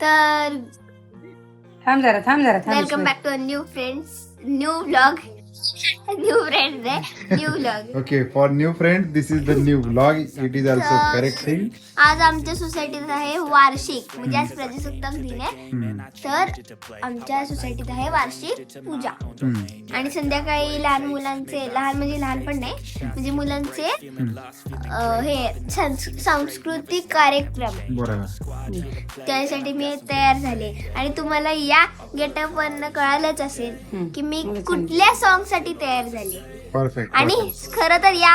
तर थांब जरा welcome back to new vlog. New friends आहे, new vlog. Okay, for new friends, this is the new vlog. It is also correct thing. आज आमच्या सोसायटीत आहे वार्षिक, म्हणजे आज प्रजासत्ताक दिन आहे. तर आमच्या सोसायटीत आहे वार्षिक पूजा. आणि संध्याकाळी लहान म्हणजे लहान पण नाही, म्हणजे मुलांचे हे सांस्कृतिक कार्यक्रम, बरोबर. त्यासाठी मी तयार झाले. आणि तुम्हाला या गेटअप वरनं कळालंच असेल की मी कुठल्या सॉन्ग साठी तयार झाले. परफेक्ट. आणि खरं तर या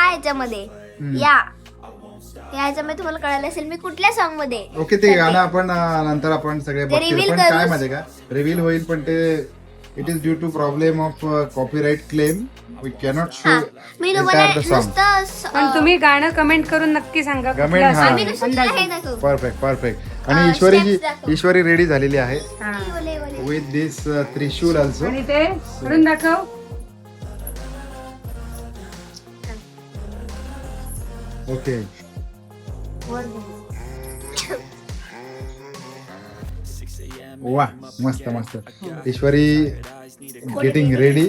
ह्याच्यामध्ये तुम्हाला कळालं असेल मी कुठल्या सॉन्ग मध्ये. ओके, ते गाणं आपण नंतर आपण सगळे बघतील. reveal पण करूच. काय माहिती का, रिव्हील होईल, पण ते it is due to problem of copyright claim. We cannot show me तुम्हाला द सॉन्ग. नुसतं पण तुम्ही गाणं कमेंट करून नक्की सांगा Comment, कुठलं हा. असेल. आम्ही नुसतं तुला हे दाखवू. परफेक्ट. आणि ईश्वरी रेडी झालेली आहे हा. ओले, ओले. With this Trishul also. आणि ते करून दाखव. ओके, वा, मस्त. ईश्वरी गेटिंग रेडी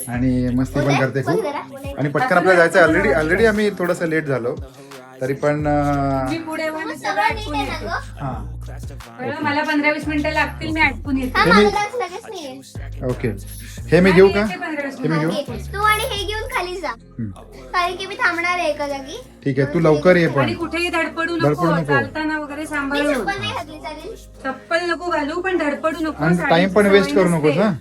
आणि मस्ती पण करते खूप. आणि पटकन आपल्याला जायचं. ऑलरेडी आम्ही थोडस लेट झालो, तरी पण मी पुढे वळून सगळं सगळं आटपून नीट आहे येते. ना गं? हा. कळलं? मला 15-20 मिनिटं लागतील, मी आटपून येते. हा, हे माझं मी- डान्स लगेच नाहीये. ओके, हे मी घेऊ का? येते 15-20 हे मी घेऊ. ओके, तू आणि हे घेऊन खाली जा, कारण की मी थांबणार आहे एका जागी. ठीक आहे, तू लवकर ये आणि पण. कुठेही धडपडू धडपडू नको, नको. चालताना वगैरे मी सांभाळून. चप्पल नाही घातली, चालेल? चप्पल नको घालू, पण धडपडू नको. आणि साडीची टाइम पण सवय वेस्ट करू नसते. नकोस. हा,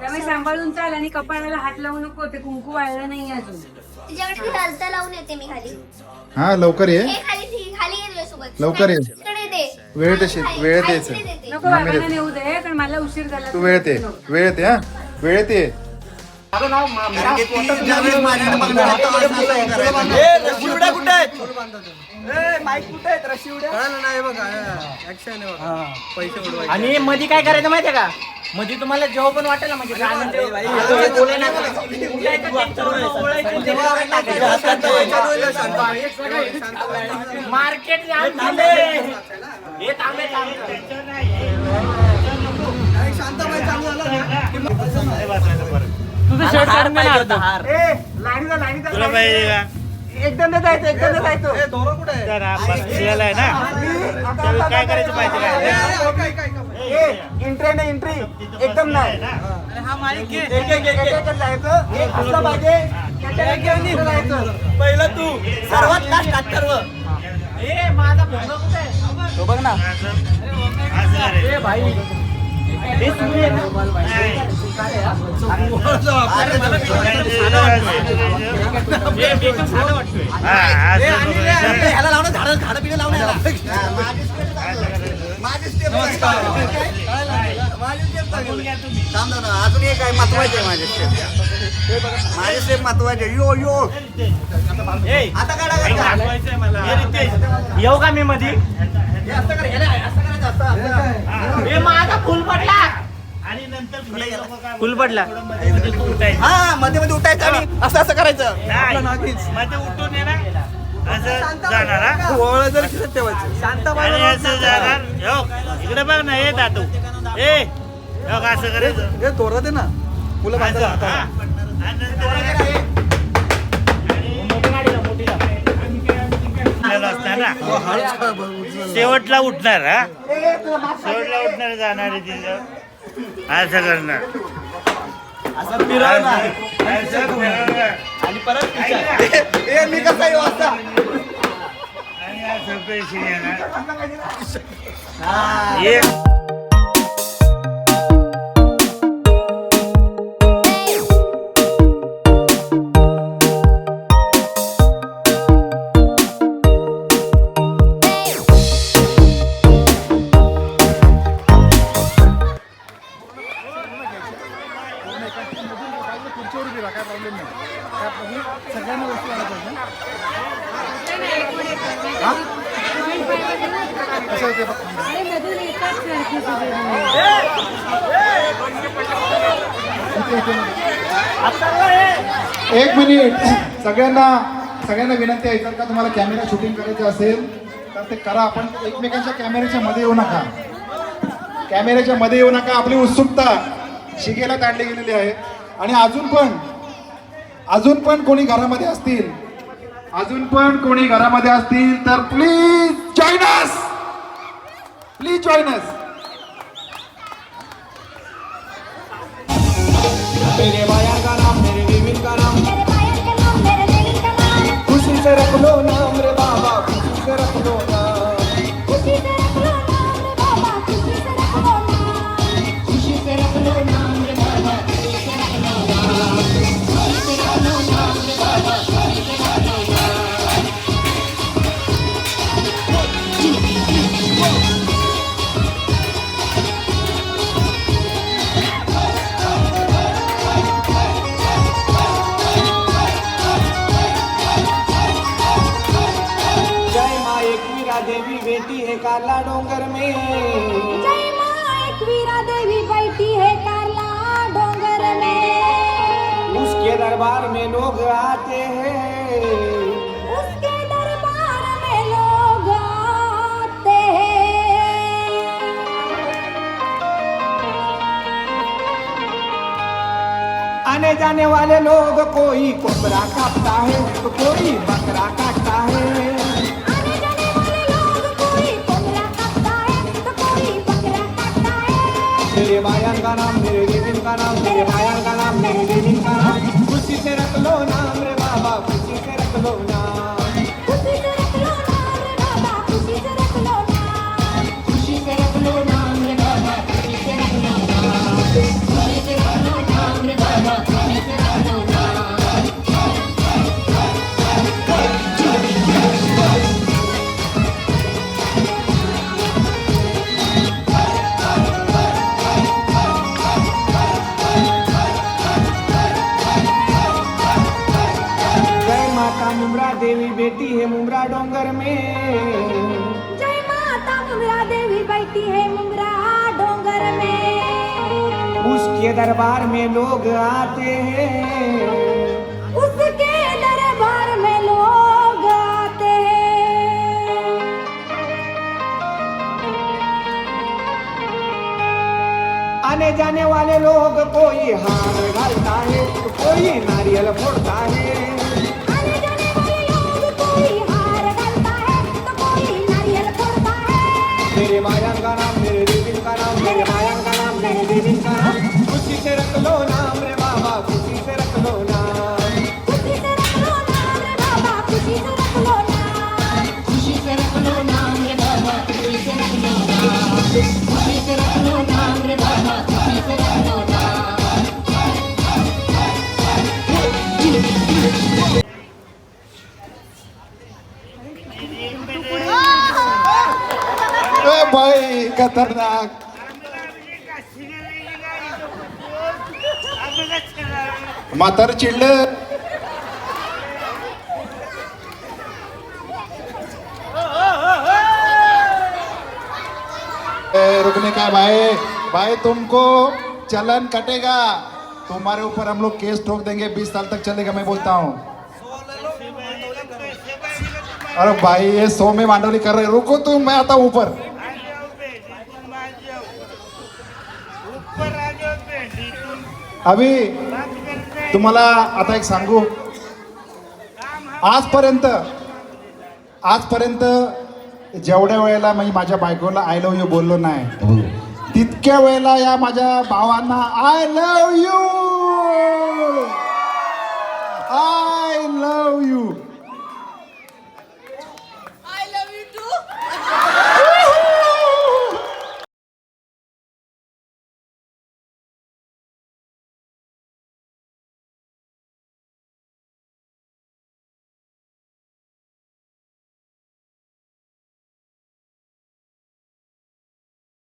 त्यामुळे सांभाळून चाल आणि कपाळाला हात लावू नको. ते कुंकू वाळलं नाही अजून. तुझ्याकडे चालता लावून येते मी खाली. हा, लवकर ये. हे खाली ये तुझ्यासोबत. लवकर ये. इकडे येते. वेळेत येशील, खाली, वेळेत खाली यायचं. इकडे येते. नको बाबांना नेऊ दे, कारण मला उशीर झाला. तू वेळेत ये. हा, वेळेत ये. आणि मध्ये काय करायचं माहितीये का, मध्ये तुम्हाला जेव्हा पण वाटेल ना, म्हणजे मार्केट तुझं शर्ट काढून दे ना. एकदम जायचं काय करायचं माहिती एंट्री एकदम नाही. पहिलं तू सर्वात लास्ट माझा तो बघ ना. भाई ह्याला लावणं, झाडं पिणं लावणं. अजून एक काय महत्वाचे आहे माझे स्टेप महत्वाचे. यो आता येऊ का मी मध्ये. माझा फुल पडला आणि नंतर फुल पडला. हा, मध्ये उठायचं आणि असं करायचं. मध्ये उठून येणार, असं जाणार, ओळख जर खिसत ठेवायचं. शांताबाई असं जाणार. इकडे बघ ना, हे दादू, असं करायचं. हे तोरत आहे ना फुलं शेवटला उठणार. शेवटला उठणार, जाणार आहे तिथं, असं करणार, असं फिरवणार आणि परत मी कसा येऊ असता आणि असं पैसे येणार. एक मिनिट, सगळ्यांना विनंती आहे, जर का तुम्हाला कॅमेरा शूटिंग करायचं असेल तर ते करा, आपण एकमेकांच्या कॅमेऱ्याच्या मध्ये येऊ नका. कॅमेऱ्याच्या मध्ये येऊ नका. आपली उत्सुकता शिगेला ताणली गेलेली आहे. आणि अजून पण कोणी घरामध्ये असतील, तर प्लीज जॉइन अस. मेरे बायां का नाम, मेरे बीविन का नाम, खुशी से रख लो नाम रे बाबा, खुशी से रख लो नाम, खुशी से रख लो नाम रे बाबा, खुशी से रख लो नाम, खुशी से रख लो नाम रे बाबा, खुशी से रख लो नाम, खुशी से रख लो नाम रे बाबा, खुशी से रख लो नाम. देवी बेटी है कारला डोंगर में, जय माँ एकवीरा देवी बैठी है कारला डोंगर में, उसके दरबार में लोग आते हैं, उसके दरबार में लोग आते हैं. आने जाने वाले लोग कोई कोबरा काटता है तो कोई बकरा काटता है, मेरे बायान का नाम, मेरे बीविन का नाम, मेरे बायान का नाम, मेरे बीविन का नाम, खुशी से रख लो नाम रे बाबा, खुशी से रख लो नाम, खुशी से रख लो नाम रे बाबा, खुशी से रख लो नाम, खुशी से रख लो नाम रे बाबा, खुशी से रख लो नाम, खुशी से रख लो नाम रे बाबा, खुशी से रख लो नाम. मुमरा देवी बेटी है मुमरा डोंगर में, जय माता मुमरा देवी बैठी है मुमरा डोंगर में, उसके दरबार में लोग आते हैं, उसके दरबार में लोग आते हैं. आने जाने वाले लोग कोई हार घालता है तो कोई नारियल फोड़ता है, मेरे बायान का नाम, मेरे बीविन का नाम, मेरे बायान का नाम, मेरे बीविन का नाम, खुशी से रख लो नाम रे बाबा, खुशी से रख लो नाम, खुशी से रख लो नाम रे बाबा, खुशी से रख लो नाम, खुशी से रख लो नाम रे बाबा, खुशी से रख लो नाम, खुशी से रख लो नाम रे बाबा, खुशी से रख लो नाम. भाई खतरनाक. म्हातार चिडलं. रुकने का भाई तुमको चलन कटेगा, तुम्हारे ऊपर हम लोग केस ठोक देंगे, 20 साल तक चलेगा. मैं बोलता हूँ. अरे भाई ये 100 में मांडवली कर रहे. रुको तुम, मैं आता हूँ ऊपर. अभी तुम्हाला आता एक सांगू. आजपर्यंत जेवढ्या वेळेला मी माझ्या बायकोला आय लव्ह यू बोललो नाही, तितक्या वेळेला या माझ्या भावांना आय लव्ह यू